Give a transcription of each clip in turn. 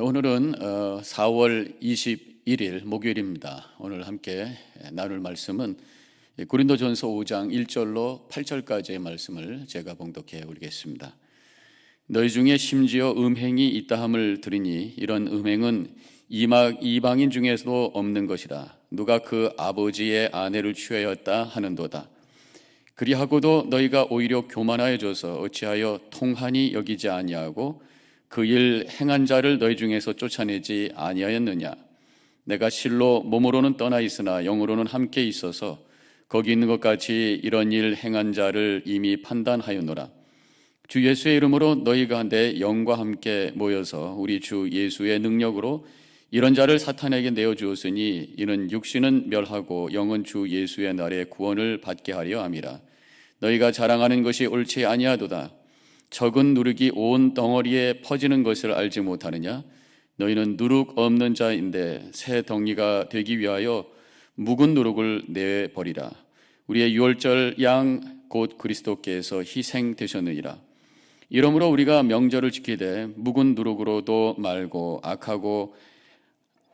오늘은 4월 21일 목요일입니다. 오늘 함께 나눌 말씀은 고린도전서 5장 1절로 8절까지의 말씀을 제가 봉독해 올리겠습니다. 너희 중에 심지어 음행이 있다함을 들으니 이런 음행은 이방인 중에서도 없는 것이라. 누가 그 아버지의 아내를 취하였다 하는도다. 그리하고도 너희가 오히려 교만하여져서 어찌하여 통하니 여기지 아니하고 그 일 행한 자를 너희 중에서 쫓아내지 아니하였느냐. 내가 실로 몸으로는 떠나 있으나 영으로는 함께 있어서 거기 있는 것 같이 이런 일 행한 자를 이미 판단하였노라. 주 예수의 이름으로 너희가 내 영과 함께 모여서 우리 주 예수의 능력으로 이런 자를 사탄에게 내어주었으니 이는 육신은 멸하고 영은 주 예수의 날에 구원을 받게 하려 함이라. 너희가 자랑하는 것이 옳지 아니하도다. 적은 누룩이 온 덩어리에 퍼지는 것을 알지 못하느냐? 너희는 누룩 없는 자인데 새 덩이가 되기 위하여 묵은 누룩을 내버리라. 우리의 유월절 양 곧 그리스도께서 희생되셨느니라. 이러므로 우리가 명절을 지키되 묵은 누룩으로도 말고 악하고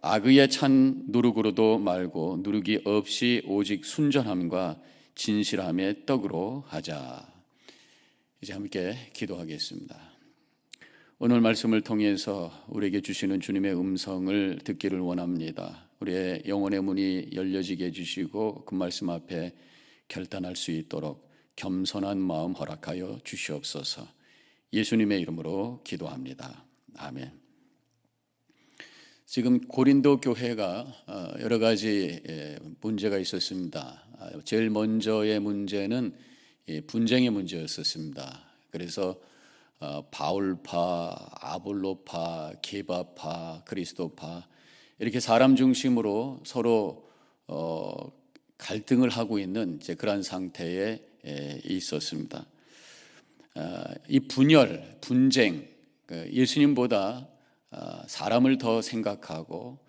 악의에 찬 누룩으로도 말고 누룩이 없이 오직 순전함과 진실함의 떡으로 하자. 이제 함께 기도하겠습니다. 오늘 말씀을 통해서 우리에게 주시는 주님의 음성을 듣기를 원합니다. 우리의 영혼의 문이 열려지게 해주시고 그 말씀 앞에 결단할 수 있도록 겸손한 마음 허락하여 주시옵소서. 예수님의 이름으로 기도합니다. 아멘. 지금 고린도 교회가 여러 가지 문제가 있었습니다. 제일 먼저의 문제는 분쟁의 문제였었습니다. 그래서 바울파, 아볼로파, 게바파, 그리스도파 이렇게 사람 중심으로 서로 갈등을 하고 있는 그러한 상태에 있었습니다. 이 분열, 분쟁, 예수님보다 사람을 더 생각하고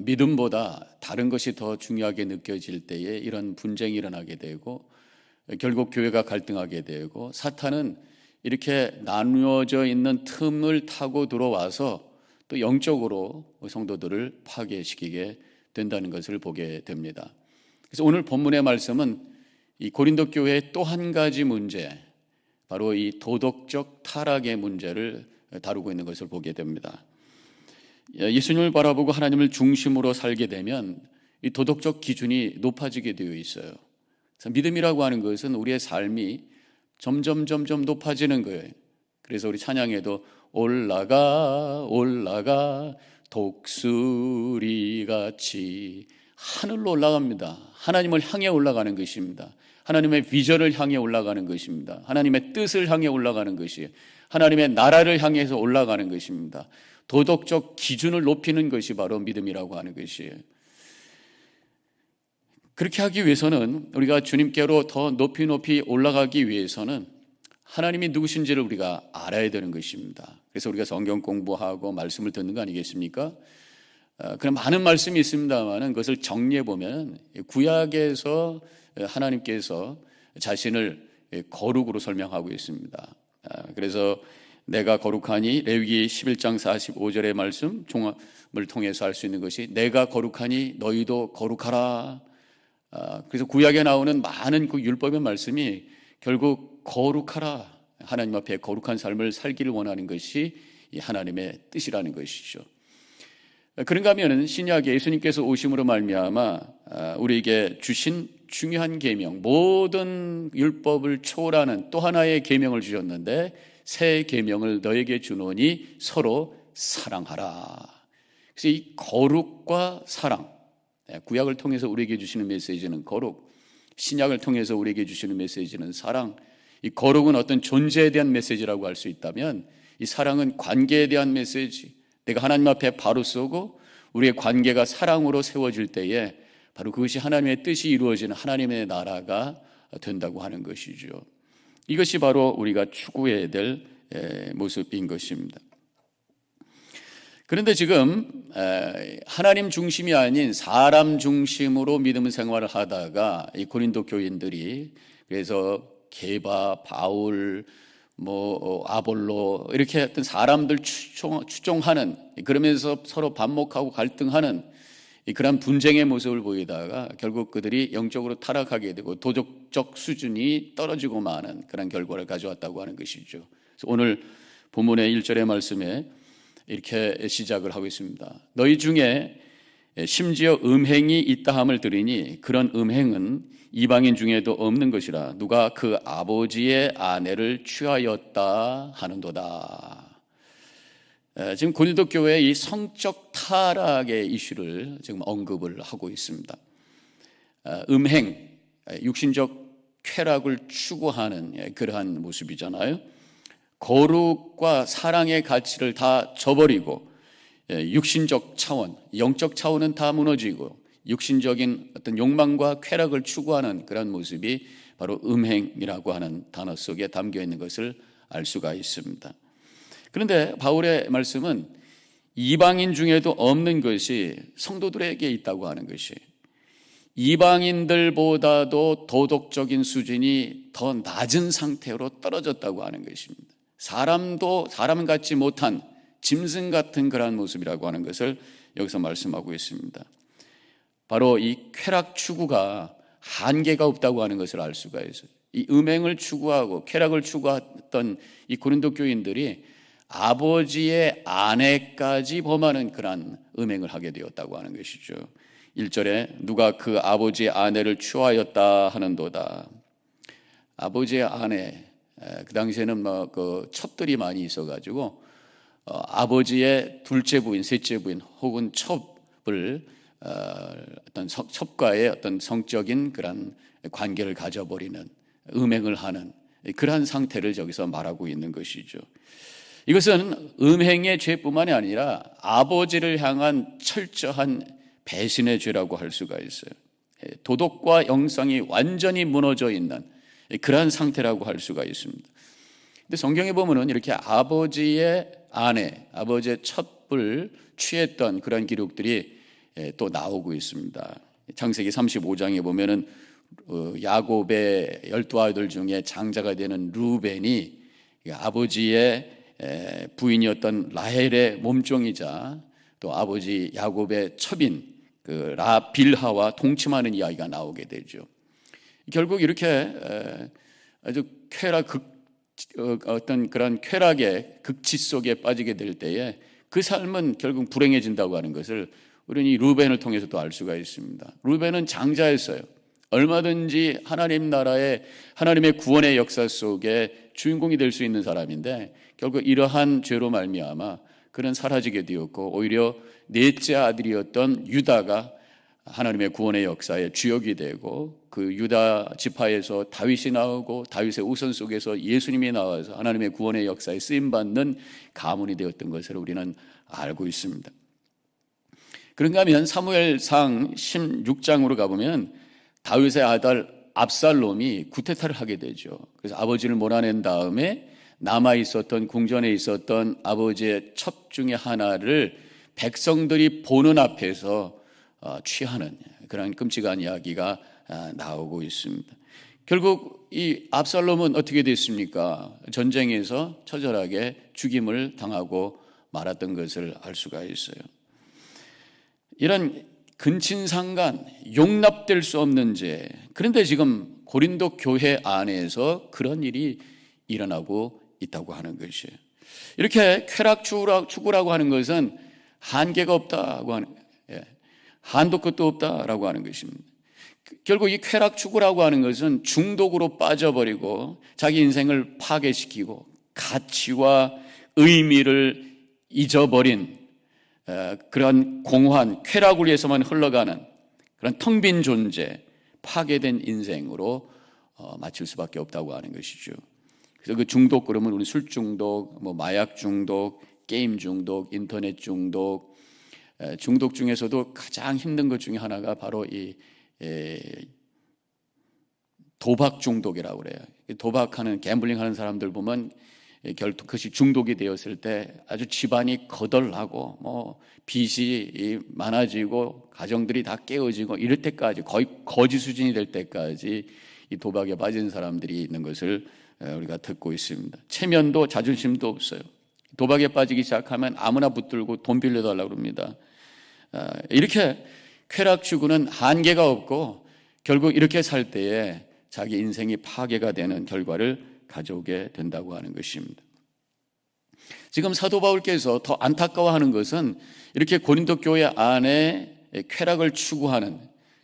믿음보다 다른 것이 더 중요하게 느껴질 때에 이런 분쟁이 일어나게 되고 결국 교회가 갈등하게 되고 사탄은 이렇게 나누어져 있는 틈을 타고 들어와서 또 영적으로 성도들을 파괴시키게 된다는 것을 보게 됩니다. 그래서 오늘 본문의 말씀은 이 고린도 교회의 또 한 가지 문제, 바로 이 도덕적 타락의 문제를 다루고 있는 것을 보게 됩니다. 예수님을 바라보고 하나님을 중심으로 살게 되면 이 도덕적 기준이 높아지게 되어 있어요. 믿음이라고 하는 것은 우리의 삶이 점점 높아지는 거예요. 그래서 우리 찬양에도 올라가 독수리같이 하늘로 올라갑니다. 하나님을 향해 올라가는 것입니다. 하나님의 비전을 향해 올라가는 것입니다. 하나님의 뜻을 향해 올라가는 것이에요. 하나님의 나라를 향해서 올라가는 것입니다. 도덕적 기준을 높이는 것이 바로 믿음이라고 하는 것이에요. 그렇게 하기 위해서는 우리가 주님께로 더 높이 올라가기 위해서는 하나님이 누구신지를 우리가 알아야 되는 것입니다. 그래서 우리가 성경 공부하고 말씀을 듣는 거 아니겠습니까? 그런 많은 말씀이 있습니다만 그것을 정리해 보면 구약에서 하나님께서 자신을 거룩으로 설명하고 있습니다. 그래서 내가 거룩하니 레위기 11장 45절의 말씀 종합을 통해서 알 수 있는 것이 내가 거룩하니 너희도 거룩하라. 그래서 구약에 나오는 많은 그 율법의 말씀이 결국 거룩하라, 하나님 앞에 거룩한 삶을 살기를 원하는 것이 하나님의 뜻이라는 것이죠. 그런가 하면 신약에 예수님께서 오심으로 말미암아 우리에게 주신 중요한 계명, 모든 율법을 초월하는 또 하나의 계명을 주셨는데 새 계명을 너에게 주노니 서로 사랑하라. 그래서 이 거룩과 사랑, 구약을 통해서 우리에게 주시는 메시지는 거룩, 신약을 통해서 우리에게 주시는 메시지는 사랑. 이 거룩은 어떤 존재에 대한 메시지라고 할 수 있다면 이 사랑은 관계에 대한 메시지. 내가 하나님 앞에 바로 서고 우리의 관계가 사랑으로 세워질 때에 바로 그것이 하나님의 뜻이 이루어지는 하나님의 나라가 된다고 하는 것이죠. 이것이 바로 우리가 추구해야 될 모습인 것입니다. 그런데 지금 하나님 중심이 아닌 사람 중심으로 믿음 생활을 하다가 이 고린도 교인들이 그래서 게바, 바울, 아볼로 이렇게 어떤 사람들 추종하는, 그러면서 서로 반목하고 갈등하는 그런 분쟁의 모습을 보이다가 결국 그들이 영적으로 타락하게 되고 도덕적 수준이 떨어지고 마는 그런 결과를 가져왔다고 하는 것이죠. 그래서 오늘 본문의 1절의 말씀에 이렇게 시작을 하고 있습니다. 너희 중에 심지어 음행이 있다함을 들으니 그런 음행은 이방인 중에도 없는 것이라 누가 그 아버지의 아내를 취하였다 하는도다. 지금 고린도 교회의 이 성적 타락의 이슈를 지금 언급을 하고 있습니다. 음행, 육신적 쾌락을 추구하는 그러한 모습이잖아요. 거룩과 사랑의 가치를 다 저버리고 육신적 차원, 영적 차원은 다 무너지고 육신적인 어떤 욕망과 쾌락을 추구하는 그런 모습이 바로 음행이라고 하는 단어 속에 담겨 있는 것을 알 수가 있습니다. 그런데 바울의 말씀은 이방인 중에도 없는 것이 성도들에게 있다고 하는 것이, 이방인들보다도 도덕적인 수준이 더 낮은 상태로 떨어졌다고 하는 것입니다. 사람도 사람 같지 못한 짐승 같은 그러한 모습이라고 하는 것을 여기서 말씀하고 있습니다. 바로 이 쾌락 추구가 한계가 없다고 하는 것을 알 수가 있어요. 이 음행을 추구하고 쾌락을 추구했던 이 고린도 교인들이 아버지의 아내까지 범하는 그런 음행을 하게 되었다고 하는 것이죠. 1절에 누가 그 아버지의 아내를 취하였다 하는도다. 아버지의 아내, 그 당시에는 그 첩들이 많이 있어가지고 아버지의 둘째 부인, 셋째 부인 혹은 첩을 어떤 첩과의 어떤 성적인 그런 관계를 가져버리는, 음행을 하는 그러한 상태를 여기서 말하고 있는 것이죠. 이것은 음행의 죄뿐만이 아니라 아버지를 향한 철저한 배신의 죄라고 할 수가 있어요. 도덕과 영성이 완전히 무너져 있는 그러한 상태라고 할 수가 있습니다. 근데 성경에 보면은 이렇게 아버지의 아내, 아버지의 첩을 취했던 그런 기록들이 또 나오고 있습니다. 창세기 35장에 보면은 야곱의 12아들 중에 장자가 되는 루벤이 아버지의 부인이었던 라헬의 몸종이자 또 아버지 야곱의 첩인 그 라빌하와 동침하는 이야기가 나오게 되죠. 결국 이렇게 아주 어떤 그런 쾌락의 극치 속에 빠지게 될 때에 그 삶은 결국 불행해진다고 하는 것을 우리는 이 루벤을 통해서도 알 수가 있습니다. 루벤은 장자였어요. 얼마든지 하나님 나라의 하나님의 구원의 역사 속에 주인공이 될 수 있는 사람인데 결국 이러한 죄로 말미암아 그는 사라지게 되었고 오히려 넷째 아들이었던 유다가 하나님의 구원의 역사의 주역이 되고 그 유다 지파에서 다윗이 나오고 다윗의 우선 속에서 예수님이 나와서 하나님의 구원의 역사에 쓰임받는 가문이 되었던 것을 우리는 알고 있습니다. 그런가 하면 사무엘상 16장으로 가보면 다윗의 아들 압살롬이 구테타를 하게 되죠. 그래서 아버지를 몰아낸 다음에 남아있었던 궁전에 있었던 아버지의 첩 중에 하나를 백성들이 보는 앞에서 취하는 그런 끔찍한 이야기가 나오고 있습니다. 결국 이 압살롬은 어떻게 됐습니까? 전쟁에서 처절하게 죽임을 당하고 말았던 것을 알 수가 있어요. 이런 근친상간, 용납될 수 없는 죄. 그런데 지금 고린도 교회 안에서 그런 일이 일어나고 있다고 하는 것이에요. 이렇게 쾌락 추구라고 하는 것은 한계가 없다고 하는, 한도 끝도 없다라고 하는 것입니다. 결국 이 쾌락 추구라고 하는 것은 중독으로 빠져버리고 자기 인생을 파괴시키고 가치와 의미를 잊어버린 그런 공허한 쾌락을 위해서만 흘러가는 그런 텅 빈 존재, 파괴된 인생으로 마칠 수밖에 없다고 하는 것이죠. 그래서 그 중독, 그러면 우리 술 중독, 마약 중독, 게임 중독, 인터넷 중독, 중독 중에서도 가장 힘든 것 중에 하나가 바로 이 도박 중독이라고 그래요. 도박하는, 갬블링하는 사람들 보면 결국 그것이 중독이 되었을 때 아주 집안이 거덜나고 빚이 많아지고 가정들이 다 깨어지고 이럴 때까지 거의 거지 수준이 될 때까지 이 도박에 빠진 사람들이 있는 것을 우리가 듣고 있습니다. 체면도 자존심도 없어요. 도박에 빠지기 시작하면 아무나 붙들고 돈 빌려달라고 합니다. 이렇게 쾌락 추구는 한계가 없고 결국 이렇게 살 때에 자기 인생이 파괴가 되는 결과를 가져오게 된다고 하는 것입니다. 지금 사도 바울께서 더 안타까워하는 것은 이렇게 고린도 교회 안에 쾌락을 추구하는,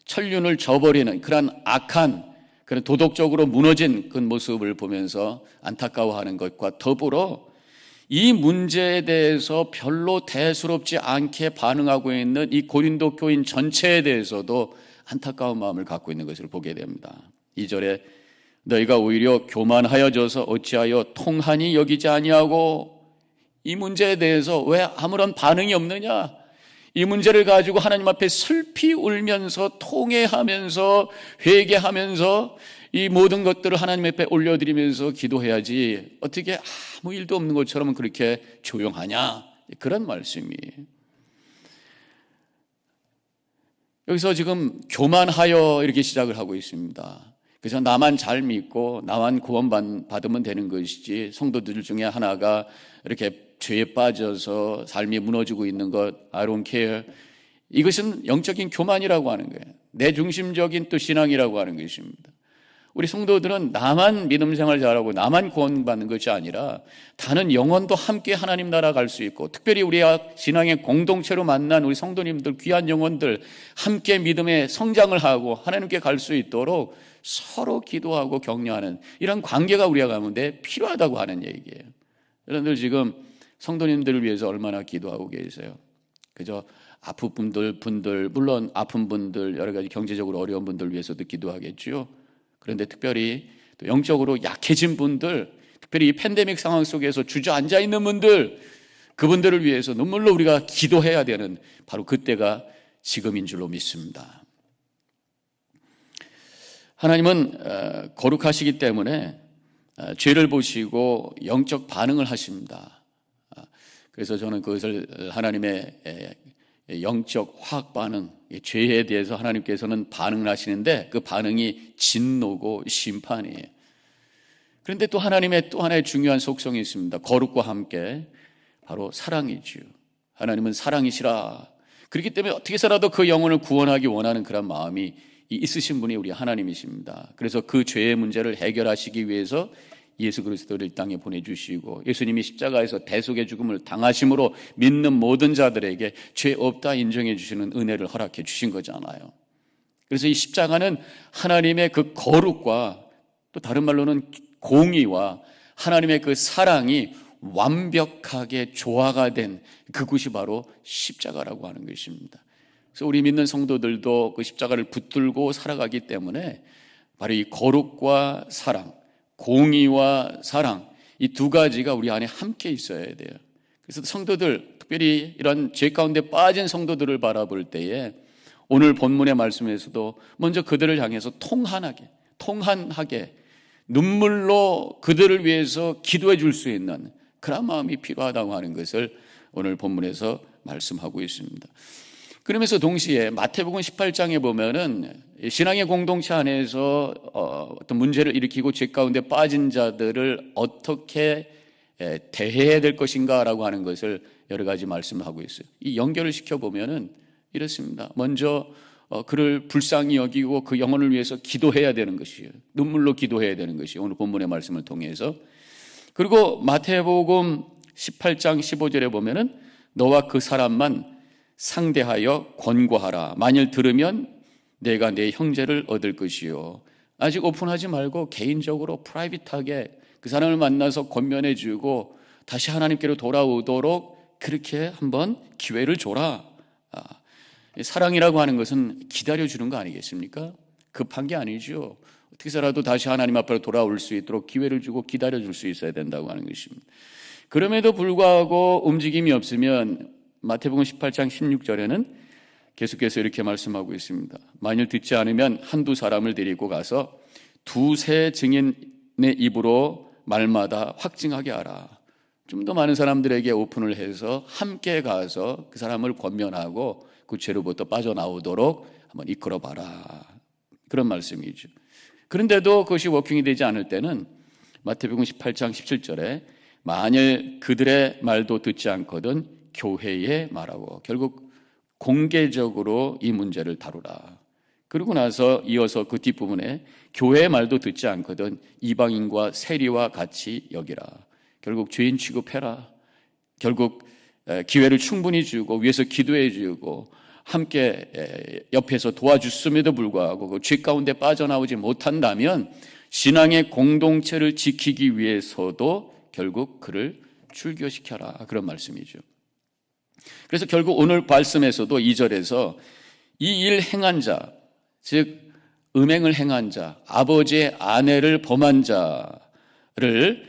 천륜을 저버리는 그런 악한, 그런 도덕적으로 무너진 그 모습을 보면서 안타까워하는 것과 더불어 이 문제에 대해서 별로 대수롭지 않게 반응하고 있는 이 고린도 교인 전체에 대해서도 안타까운 마음을 갖고 있는 것을 보게 됩니다. 2절에 너희가 오히려 교만하여져서 어찌하여 통한이 여기지 아니하고, 이 문제에 대해서 왜 아무런 반응이 없느냐? 이 문제를 가지고 하나님 앞에 슬피 울면서 통회하면서 회개하면서 이 모든 것들을 하나님 앞에 올려드리면서 기도해야지 어떻게 아무 일도 없는 것처럼 그렇게 조용하냐? 그런 말씀이에요. 여기서 지금 교만하여 이렇게 시작을 하고 있습니다. 그래서 나만 잘 믿고 나만 구원받으면 되는 것이지, 성도들 중에 하나가 이렇게 죄에 빠져서 삶이 무너지고 있는 것, I don't care, 이것은 영적인 교만이라고 하는 거예요. 내 중심적인 또 신앙이라고 하는 것입니다. 우리 성도들은 나만 믿음 생활 잘하고 나만 구원받는 것이 아니라 다른 영혼도 함께 하나님 나라 갈 수 있고, 특별히 우리가 신앙의 공동체로 만난 우리 성도님들, 귀한 영혼들 함께 믿음의 성장을 하고 하나님께 갈 수 있도록 서로 기도하고 격려하는 이런 관계가 우리가 가운데 필요하다고 하는 얘기예요. 여러분들 지금 성도님들을 위해서 얼마나 기도하고 계세요? 그저 아픈 분들, 물론 아픈 분들, 여러 가지 경제적으로 어려운 분들 위해서도 기도하겠죠. 그런데 특별히 또 영적으로 약해진 분들, 특별히 이 팬데믹 상황 속에서 주저앉아 있는 분들, 그분들을 위해서 눈물로 우리가 기도해야 되는 바로 그때가 지금인 줄로 믿습니다. 하나님은 거룩하시기 때문에 죄를 보시고 영적 반응을 하십니다. 그래서 저는 그것을 하나님의 영적 화학 반응, 죄에 대해서 하나님께서는 반응을 하시는데 그 반응이 진노고 심판이에요. 그런데 또 하나님의 또 하나의 중요한 속성이 있습니다. 거룩과 함께 바로 사랑이지요. 하나님은 사랑이시라. 그렇기 때문에 어떻게 해서라도 그 영혼을 구원하기 원하는 그런 마음이 있으신 분이 우리 하나님이십니다. 그래서 그 죄의 문제를 해결하시기 위해서 예수 그리스도를 이 땅에 보내주시고, 예수님이 십자가에서 대속의 죽음을 당하심으로 믿는 모든 자들에게 죄 없다 인정해 주시는 은혜를 허락해 주신 거잖아요. 그래서 이 십자가는 하나님의 그 거룩과 또 다른 말로는 공의와 하나님의 그 사랑이 완벽하게 조화가 된 그곳이 바로 십자가라고 하는 것입니다. 그래서 우리 믿는 성도들도 그 십자가를 붙들고 살아가기 때문에 바로 이 거룩과 사랑, 공의와 사랑, 이 두 가지가 우리 안에 함께 있어야 돼요. 그래서 성도들, 특별히 이런 죄 가운데 빠진 성도들을 바라볼 때에 오늘 본문의 말씀에서도 먼저 그들을 향해서 통한하게 눈물로 그들을 위해서 기도해 줄 수 있는 그런 마음이 필요하다고 하는 것을 오늘 본문에서 말씀하고 있습니다. 그러면서 동시에 마태복음 18장에 보면은 신앙의 공동체 안에서 어떤 문제를 일으키고 죄 가운데 빠진 자들을 어떻게 대해야 될 것인가라고 하는 것을 여러 가지 말씀하고 있어요. 이 연결을 시켜보면은 이렇습니다. 먼저 그를 불쌍히 여기고 그 영혼을 위해서 기도해야 되는 것이에요. 눈물로 기도해야 되는 것이에요. 오늘 본문의 말씀을 통해서. 그리고 마태복음 18장 15절에 보면은 너와 그 사람만 상대하여 권고하라. 만일 들으면 내가 내 형제를 얻을 것이요. 아직 오픈하지 말고 개인적으로 프라이빗하게 그 사람을 만나서 권면해 주고 다시 하나님께로 돌아오도록 그렇게 한번 기회를 줘라. 사랑이라고 하는 것은 기다려주는 거 아니겠습니까? 급한 게 아니죠. 어떻게 해서라도 다시 하나님 앞으로 돌아올 수 있도록 기회를 주고 기다려줄 수 있어야 된다고 하는 것입니다. 그럼에도 불구하고 움직임이 없으면 마태복음 18장 16절에는 계속해서 이렇게 말씀하고 있습니다. 만일 듣지 않으면 한두 사람을 데리고 가서 두세 증인의 입으로 말마다 확증하게 하라. 좀 더 많은 사람들에게 오픈을 해서 함께 가서 그 사람을 권면하고 그 죄로부터 빠져나오도록 한번 이끌어봐라. 그런 말씀이죠. 그런데도 그것이 워킹이 되지 않을 때는 마태복음 18장 17절에 만일 그들의 말도 듣지 않거든 교회에 말하고, 결국 공개적으로 이 문제를 다루라. 그러고 나서 이어서 그 뒷부분에 교회의 말도 듣지 않거든 이방인과 세리와 같이 여기라. 결국 죄인 취급해라. 결국 기회를 충분히 주고 위에서 기도해 주고 함께 옆에서 도와줬음에도 불구하고 그 죄 가운데 빠져나오지 못한다면 신앙의 공동체를 지키기 위해서도 결국 그를 출교시켜라. 그런 말씀이죠. 그래서 결국 오늘 말씀에서도 2절에서 이 일 행한 자, 즉 음행을 행한 자, 아버지의 아내를 범한 자를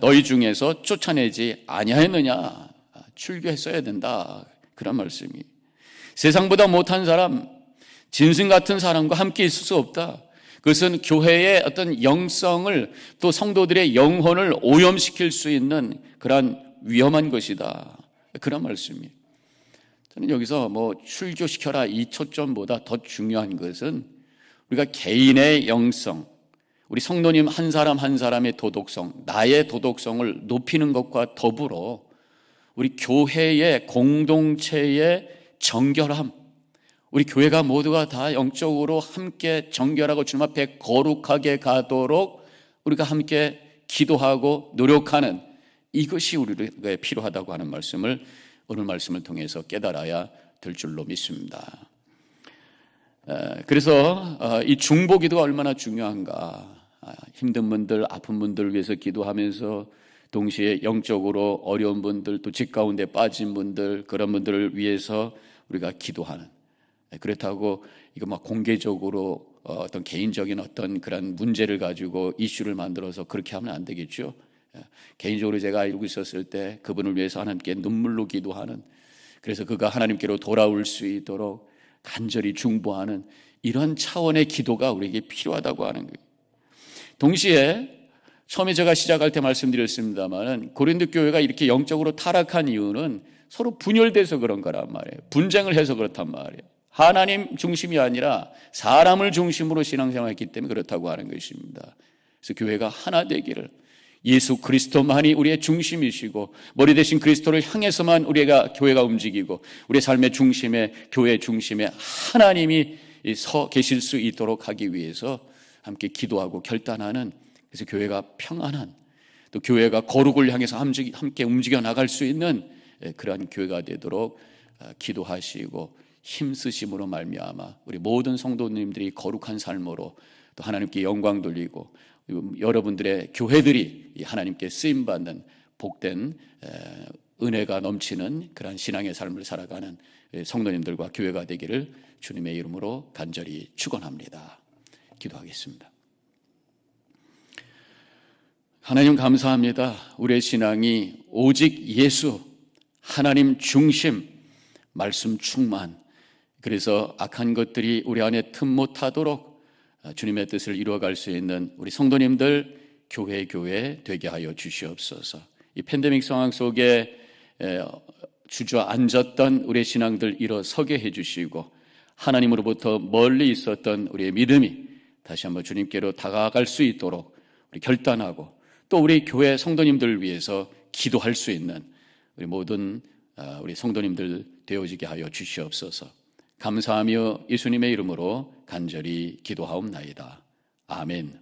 너희 중에서 쫓아내지 아니하였느냐, 출교했어야 된다. 그런 말씀이. 세상보다 못한 사람, 짐승 같은 사람과 함께 있을 수 없다. 그것은 교회의 어떤 영성을, 또 성도들의 영혼을 오염시킬 수 있는 그러한 위험한 것이다. 그런 말씀이에요. 저는 여기서 출교시켜라 이 초점보다 더 중요한 것은 우리가 개인의 영성, 우리 성도님 한 사람 한 사람의 도덕성, 나의 도덕성을 높이는 것과 더불어 우리 교회의 공동체의 정결함, 우리 교회가 모두가 다 영적으로 함께 정결하고 주님 앞에 거룩하게 가도록 우리가 함께 기도하고 노력하는, 이것이 우리에게 필요하다고 하는 말씀을 오늘 말씀을 통해서 깨달아야 될 줄로 믿습니다. 그래서 이 중보기도가 얼마나 중요한가. 힘든 분들, 아픈 분들을 위해서 기도하면서 동시에 영적으로 어려운 분들, 또 집 가운데 빠진 분들, 그런 분들을 위해서 우리가 기도하는, 그렇다고 이거 공개적으로 어떤 개인적인 어떤 그런 문제를 가지고 이슈를 만들어서 그렇게 하면 안 되겠죠. 개인적으로 제가 알고 있었을 때 그분을 위해서 하나님께 눈물로 기도하는, 그래서 그가 하나님께로 돌아올 수 있도록 간절히 중보하는 이런 차원의 기도가 우리에게 필요하다고 하는 거예요. 동시에 처음에 제가 시작할 때 말씀드렸습니다만 고린도 교회가 이렇게 영적으로 타락한 이유는 서로 분열돼서 그런 거란 말이에요. 분쟁을 해서 그렇단 말이에요. 하나님 중심이 아니라 사람을 중심으로 신앙생활했기 때문에 그렇다고 하는 것입니다. 그래서 교회가 하나 되기를, 예수 그리스도만이 우리의 중심이시고 머리 대신 그리스도를 향해서만 교회가 움직이고 우리의 삶의 중심에, 교회의 중심에 하나님이 서 계실 수 있도록 하기 위해서 함께 기도하고 결단하는, 그래서 교회가 평안한, 또 교회가 거룩을 향해서 함께 움직여 나갈 수 있는 그러한 교회가 되도록 기도하시고 힘쓰심으로 말미암아 우리 모든 성도님들이 거룩한 삶으로 또 하나님께 영광 돌리고 여러분들의 교회들이 하나님께 쓰임받는 복된 은혜가 넘치는 그런 신앙의 삶을 살아가는 성도님들과 교회가 되기를 주님의 이름으로 간절히 축원합니다. 기도하겠습니다. 하나님 감사합니다. 우리의 신앙이 오직 예수, 하나님 중심, 말씀 충만, 그래서 악한 것들이 우리 안에 틈 못하도록 주님의 뜻을 이루어갈 수 있는 우리 성도님들 교회 되게 하여 주시옵소서. 이 팬데믹 상황 속에 주저앉았던 우리의 신앙들 일어서게 해주시고 하나님으로부터 멀리 있었던 우리의 믿음이 다시 한번 주님께로 다가갈 수 있도록 우리 결단하고 또 우리 교회 성도님들을 위해서 기도할 수 있는 우리 모든 우리 성도님들 되어지게 하여 주시옵소서. 감사하며 예수님의 이름으로 간절히 기도하옵나이다. 아멘.